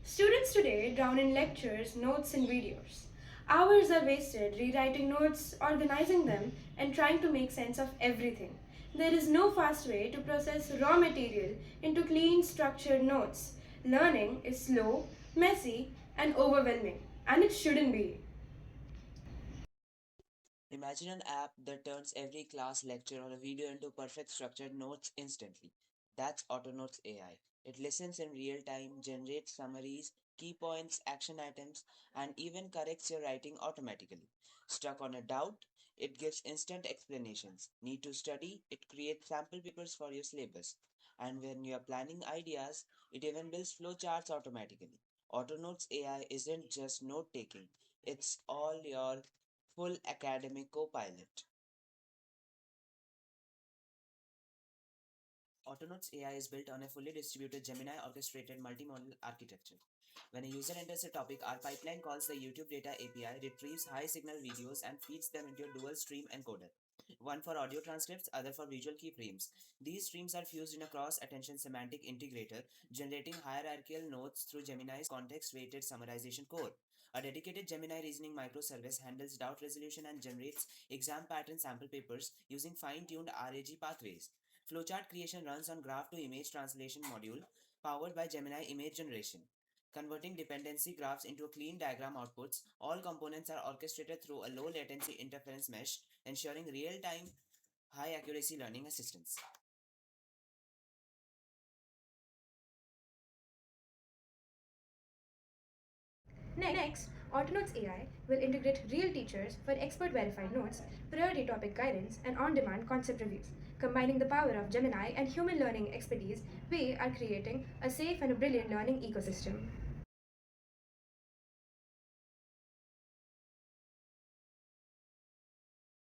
Students today drown in lectures, notes, and videos. Hours are wasted rewriting notes, organizing them, and trying to make sense of everything. There is no fast way to process raw material into clean, structured notes. Learning is slow, messy, and overwhelming, and it shouldn't be. Imagine an app that turns every class lecture or a video into perfect structured notes instantly. That's AutoNotes AI. It listens in real time, generates summaries, key points, action items, and even corrects your writing automatically. Stuck on a doubt? It gives instant explanations. Need to study? It creates sample papers for your syllabus. And when you are planning ideas, it even builds flowcharts automatically. AutoNotes AI isn't just note taking, it's all your full academic co-pilot. AutoNotes AI is built on a fully distributed Gemini orchestrated multimodal architecture. When a user enters a topic, our pipeline calls the YouTube Data API, retrieves high signal videos, and feeds them into a dual stream encoder. One for audio transcripts, other for visual keyframes. These streams are fused in a cross attention semantic integrator, generating hierarchical notes through Gemini's context weighted summarization core. A dedicated Gemini reasoning microservice handles doubt resolution and generates exam pattern sample papers using fine tuned RAG pathways. Flowchart creation runs on graph to image translation module powered by Gemini image generation. Converting dependency graphs into clean diagram outputs, all components are orchestrated through a low latency interference mesh, ensuring real time, high accuracy learning assistance. Next, AutoNotes AI will integrate real teachers for expert verified notes, priority topic guidance, and on demand concept reviews. Combining the power of Gemini and human learning expertise, we are creating a safe and a brilliant learning ecosystem.